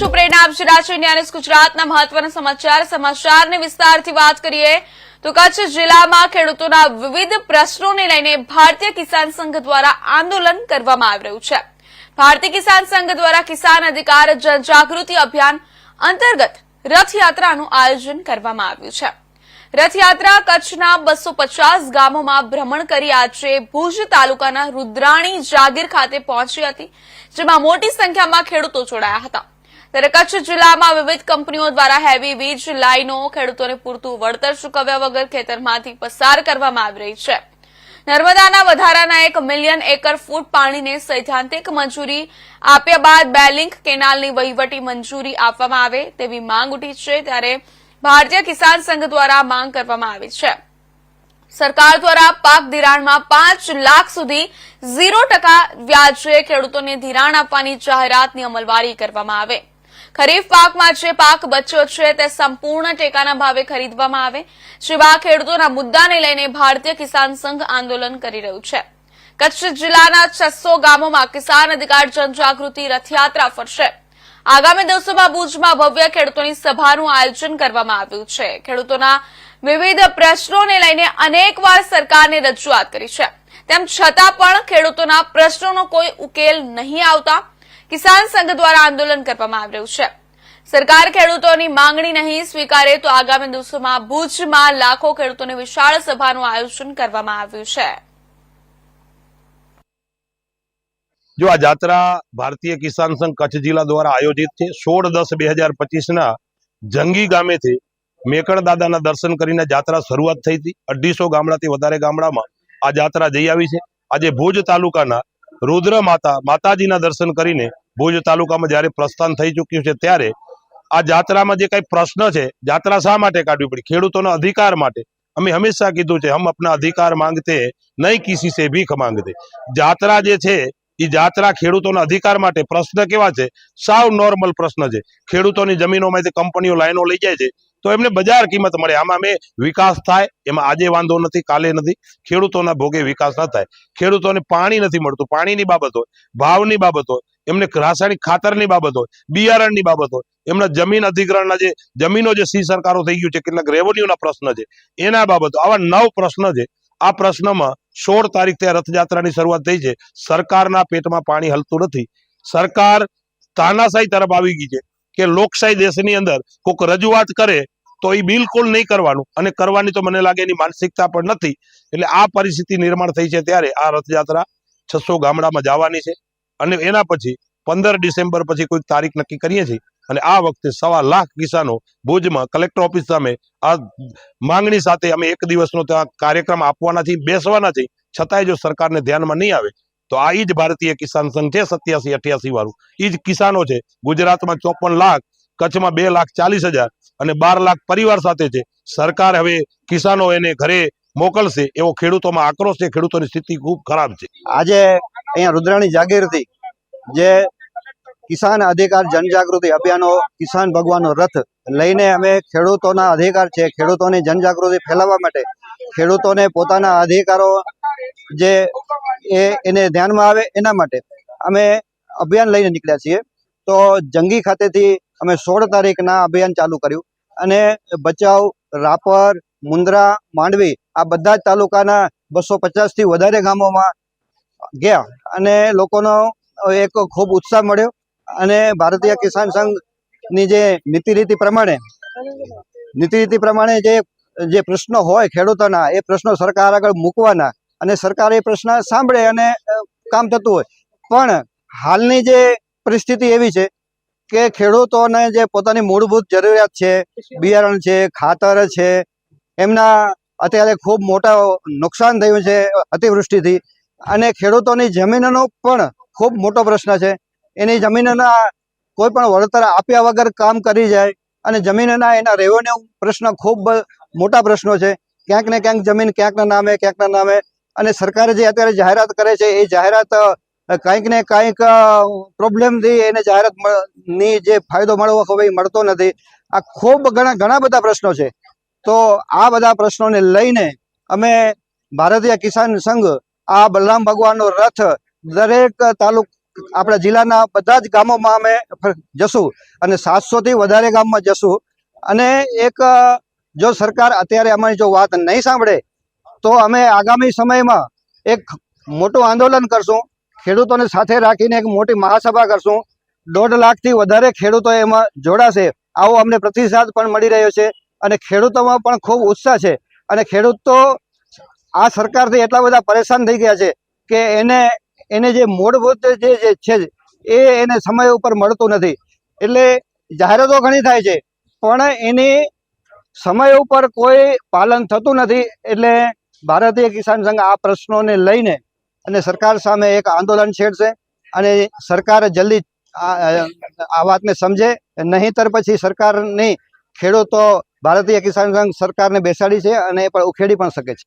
પ્રેરણા આપી રહ્યા છે ન્યાય ગુજરાતના મહત્વના સમાચારને વિસ્તારથી વાત કરીએ તો કચ્છ જિલ્લામાં ખેડૂતોના વિવિધ પ્રશ્નોને લઈને ભારતીય કિસાન સંઘ દ્વારા આંદોલન કરવામાં આવી રહ્યું છે। ભારતીય કિસાન સંઘ દ્વારા કિસાન અધિકાર જનજાગૃતિ અભિયાન અંતર્ગત રથયાત્રાનું આયોજન કરવામાં આવ્યું છે। રથયાત્રા કચ્છના 250 ગામોમાં ભ્રમણ કરી આજે ભુજ તાલુકાના રુદ્રાણી જાગીર ખાતે પહોંચી હતી, જેમાં મોટી સંખ્યામાં ખેડૂતો જોડાયા હતા। ત્યારે કચ્છ જિલ્લામાં વિવિધ કંપનીઓ દ્વારા હેવી વીજ લાઇનો ખેડૂતોને પૂરતું વળતર ચૂકવ્યા વગર ખેતરમાંથી પસાર કરવામાં આવી રહી છે। નર્મદાના વધારાના 1 મિલિયન એકર ફૂટ પાણીને સૈદ્ધાંતિક મંજૂરી આપ્યા બાદ 2 લિંક કેનાલની વહીવટી મંજૂરી આપવામાં આવે તેવી માંગ ઉઠી છે। ત્યારે ભારતીય કિસાન સંઘ દ્વારા માંગ કરવામાં આવી છે। સરકાર દ્વારા પાક ધિરાણમાં 5 લાખ સુધી 0% વ્યાજે ખેડૂતોને ધિરાણ આપવાની જાહેરાતની અમલવારી કરવામાં આવે। ખરીફ પાકમાં જે પાક બચ્યો છે તે સંપૂર્ણ ટેકાના ભાવે ખરીદવામાં આવે, જેવા ખેડૂતોના મુદ્દાને લઈને ભારતીય કિસાન સંઘ આંદોલન કરી રહ્યું છે। કચ્છ જિલ્લાના 600 ગામોમાં કિસાન અધિકાર જનજાગૃતિ રથયાત્રા ફરશે। આગામી દિવસોમાં ભુજમાં ભવ્ય ખેડૂતોની સભાનું આયોજન કરવામાં આવ્યું છે। ખેડૂતોના વિવિધ પ્રશ્નોને લઈને અનેકવાર સરકારને રજૂઆત કરી છે, તેમ છતાં પણ ખેડૂતોના પ્રશ્નોનો કોઈ ઉકેલ નહીં આવતા કિસાન સંઘ દ્વારા આંદોલન કરવામાં આવી રહ્યું છે। સરકાર ખેડૂતોની માંગણી નહીં સ્વીકારે તો આગામી દિવસોમાં ભુજમાં લાખો ખેડૂતોની વિશાળ સભાનું આયોજન કરવામાં આવ્યું છે। जो आ यात्रा भारतीय किसान संघ कच्छ जिला द्वारा आयोजित है। 16-10-2025 ना जंगी गामे थी मेकड़ दादा दर्शन करीने यात्रा शुरुआत थई थी। 250 गामडाथी वधारे गामडामां आ यात्रा जई आवी छे। आज भुज तालुकाना रुद्र माताजीना दर्शन करीने भुज तालुकामां ज्यारे प्रस्थान थई चूक्युं छे त्यारे आ यात्रामां जे काई प्रश्न छे, यात्रा शा माटे काढवी पड़ी? खेडूतोना अधिकार माटे। अमे हमेशा कीधुं छे, हम अपना अधिकार मांगते नहीं किसी से भीख मांगते। यात्रा जे छे ई यात्रा खेडूतोना अधिकार माटे। प्रश्न केवा छे? साव नॉर्मल प्रश्न छे। खेडूतोनी जमीनोमांथी कंपनीओ लाइनो लई जाय छे तो एमने बजार किंमत मळे। आमां अमे विकास थाय एमां आजे वांधो नथी, काले नथी। खेडूतोना भोगे विकास न थाय। खेडूतोने पाणी नथी मळतुं, पाणीनी बाबत होय, भावनी बाबत होय, एमने रासायणिक खातरनी बाबत होय, बियारणनी बाबत होय, एमना जमीन अधिग्रहणना जे जमीनो जे सी सरकारो थई गयुं छे, કેટલાક રેવન્યુના પ્રશ્ન છે એના બાબત આવા 9 પ્રશ્ન છે। આ પ્રશ્નમાં 16 તારીખથી રથયાત્રાની શરૂઆત થઈ છે। સરકારના પેટમાં પાણી હલતું નથી। સરકાર તાનાશાહી તરફ આવી ગઈ છે કે લોકશાહી દેશની અંદર કોઈક રજૂઆત કરે તો એ બિલકુલ નહીં કરવાનું, અને કરવાની તો મને લાગે એની માનસિકતા પણ નથી। એટલે આ પરિસ્થિતિ નિર્માણ થઈ છે ત્યારે આ રથયાત્રા 600 ગામડામાં જવાની છે અને એના પછી 15 ડિસેમ્બર પછી કોઈ તારીખ નક્કી કરીએ છીએ અને આ વખતે 1.25 લાખ કિસાનો ભુજમાં કલેક્ટર ઓફિસ સામે આ માંગણી સાથે અમે એક દિવસનો ત્યાં કાર્યક્રમ આપવાના છીએ, બેસવાના છીએ। છતાંય જો સરકારને ધ્યાનમાં નહીં આવે તો આ જ ભારતીય કિસાન સંઘ છે 87-88 વાળું, એ જ કિસાનો છે। ગુજરાતમાં 54 લાખ, કચ્છમાં 2,40,000 અને 12 લાખ પરિવાર સાથે છે। સરકાર હવે કિસાનો એને ઘરે મોકલશે એવો ખેડૂતોમાં આક્રોશ છે। ખેડૂતોની સ્થિતિ ખૂબ ખરાબ છે। આજે અહીંયા રુદ્રાણી જાગીરથી જે કિસાન અધિકાર જનજાગૃતિ અભિયાનો કિસાન ભગવાનનો રથ લઈને અમે ખેડૂતોના અધિકાર છે, ખેડૂતોની જનજાગૃતિ ફેલાવવા માટે, ખેડૂતોને પોતાના અધિકારો જે એને ધ્યાનમાં આવે એના માટે અમે અભિયાન લઈને નીકળ્યા છીએ। તો જંગી ખાતેથી અમે 16 તારીખના અભિયાન ચાલુ કર્યું અને ભચાઉ, રાપર, મુન્દ્રા, માંડવી આ બધા જ તાલુકાના 250 થી વધારે ગામોમાં ગયા અને લોકોનો એક ખૂબ ઉત્સાહ મળ્યો। અને ભારતીય કિસાન સંઘની જે નીતિ પ્રમાણે જે પ્રશ્નો હોય ખેડૂતોના એ પ્રશ્નો સરકાર આગળ મૂકવાના અને સરકાર એ પ્રશ્ન સાંભળે અને કામ થતું હોય। પણ હાલની જે પરિસ્થિતિ એવી છે કે ખેડૂતોને જે પોતાની મૂળભૂત જરૂરિયાત છે, બિયારણ છે, ખાતર છે, એમના અત્યારે ખૂબ મોટા નુકસાન થયું છે અતિવૃષ્ટિથી અને ખેડૂતોની જમીનનો પણ ખૂબ મોટો પ્રશ્ન છે। એની જમીનના કોઈ પણ વળતર આપ્યા વગર કામ કરી જાય અને જમીનના એના રેવન્યુ પ્રશ્ન ખૂબ મોટા પ્રશ્નો છે। ક્યાંક ને ક્યાંક જમીન ક્યાંકના નામે અને સરકારે જે અત્યારે જાહેરાત કરે છે એ જાહેરાત કંઈક ને કંઈક પ્રોબ્લેમથી એને જાહેરાતની જે ફાયદો મળવો હવે મળતો નથી। આ ખૂબ ઘણા બધા પ્રશ્નો છે। તો આ બધા પ્રશ્નોને લઈને અમે ભારતીય કિસાન સંઘ આ બલરામ ભગવાનનો રથ દરેક આપણા જિલ્લાના બધા જ ગામોમાં અમે જશું અને 700 થી વધારે ગામમાં જશું અને એક જો સરકાર અત્યારે અમારી જો વાત નહીં સાંભળે તો અમે આગામી સમયમાં એક મોટું આંદોલન કરશું, ખેડૂતોને સાથે રાખીને એક મોટી મહાસભા કરશું, 1.5 લાખથી વધારે ખેડૂતો એમાં જોડાશે, આવો અમને પ્રતિસાદ પણ મળી રહ્યો છે અને ખેડૂતોમાં પણ ખૂબ ઉત્સાહ છે અને ખેડૂતો આ સરકારથી એટલા બધા પરેશાન થઈ ગયા છે કે એને જે મૂળભૂત જે છે એને સમય ઉપર મળતું નથી. એટલે જાહેરાતો ઘણી થાય છે પણ એની સમય ઉપર કોઈ પાલન થતું નથી. એટલે ભારતીય કિસાન સંઘ આ પ્રશ્નોને લઈને અને સરકાર સામે એક આંદોલન છેડશે અને સરકાર જલ્દી આ વાતને સમજે, નહીંતર પછી સરકારની ખેડૂતો ભારતીય કિસાન સંઘ સરકારને બેસાડી છે અને એ પણ ઉખેડી પણ શકે છે.